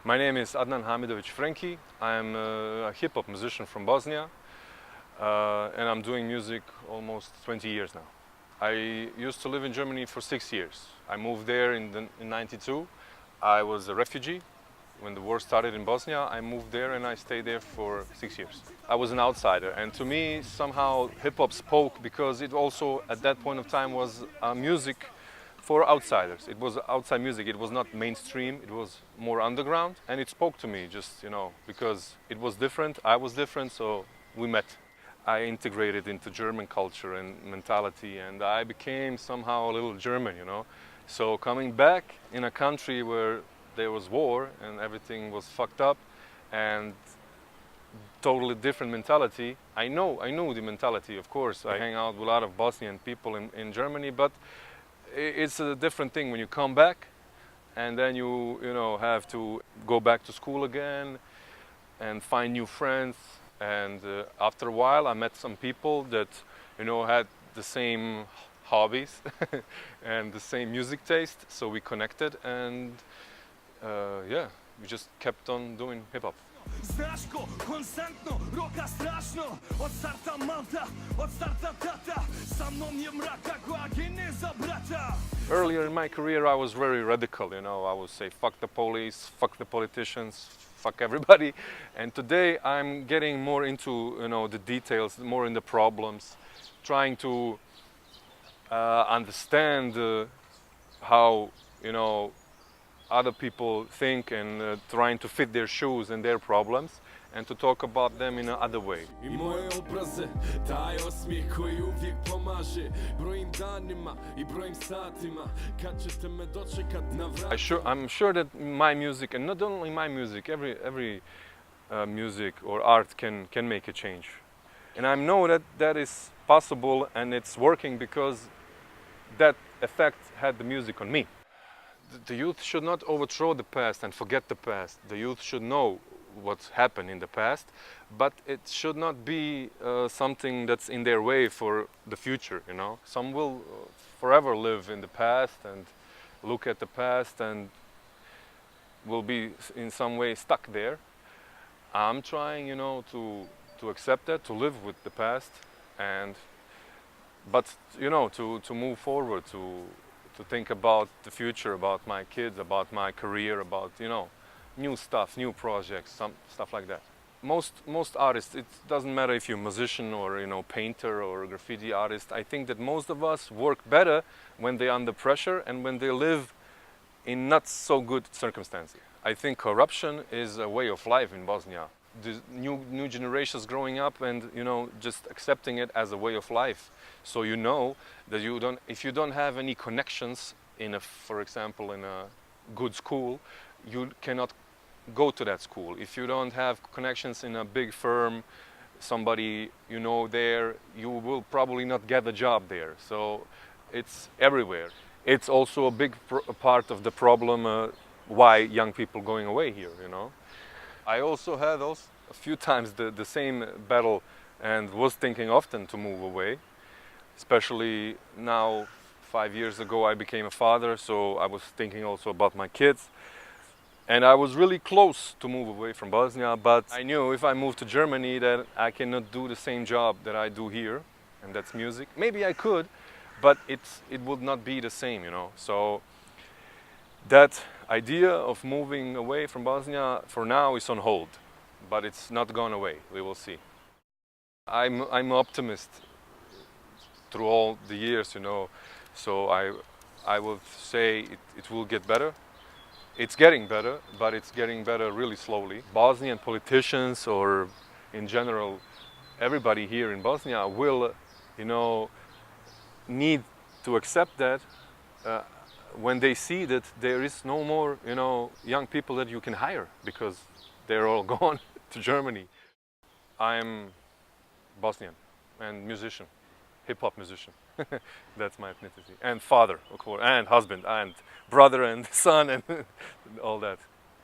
My name is Adnan Hamidovic Frenkie. I'm a hip-hop musician from Bosnia, and I'm doing music almost 20 years now. I used to live in Germany for 6 years. I moved there in '92. I was a refugee. When the war started in Bosnia, I moved there and I stayed there for 6 years. I was an outsider, and to me, somehow hip-hop spoke because it also, at that point of time, was music for outsiders. It was outside music. It was not mainstream. It was more underground, and it spoke to me just, because it was different. I was different, so we met. I integrated into German culture and mentality, and I became somehow a little German. So coming back in a country where there was war and everything was fucked up and totally different mentality. I knew the mentality, of course. I hang out with a lot of Bosnian people in Germany, but it's a different thing when you come back and then you have to go back to school again and find new friends. And after a while, I met some people that had the same hobbies and the same music taste, so we connected, and yeah, we just kept on doing hip-hop. Earlier in my career, I was very radical, I would say fuck the police, fuck the politicians, fuck everybody. And today I'm getting more into the details, more in the problems, trying to understand how other people think, and trying to fit their shoes and their problems, and to talk about them in another way. I'm sure that my music, and not only my music, every music or art can make a change. And I know that is possible, and it's working because that effect had the music on me. The youth should not overthrow the past and forget the past. The youth should know what happened in the past, but it should not be something that's in their way for the future. Some will forever live in the past and look at the past and will be in some way stuck there. I'm trying, to accept that, to live with the past, but to move forward, to think about the future, about my kids, about my career, about new stuff, new projects, some stuff like that. Most artists, it doesn't matter if you're a musician or painter or a graffiti artist. I think that most of us work better when they're under pressure and when they live in not so good circumstances. I think corruption is a way of life in Bosnia. The new generations growing up and just accepting it as a way of life. So that if you don't have any connections for example, in a good school, you cannot go to that school. If you don't have connections in a big firm, somebody there, you will probably not get a job there. So it's everywhere. It's also a big part of the problem why young people going away here. I also had a few times the same battle and was thinking often to move away. Especially now, 5 years ago, I became a father, so I was thinking also about my kids. And I was really close to move away from Bosnia, but I knew if I moved to Germany that I cannot do the same job that I do here, and that's music. Maybe I could, but it would not be the same, So that idea of moving away from Bosnia for now is on hold, but it's not gone away. We will see. I'm an optimist through all the years, so I would say it will get better. It's getting better, but it's getting better really slowly. Bosnian politicians, or in general everybody here in Bosnia, will need to accept that when they see that there is no more young people that you can hire because they're all gone to Germany. I'm Bosnian and musician. Hip-hop musician. That's my ethnicity. And father, of course, and husband, and brother, and son, and all that.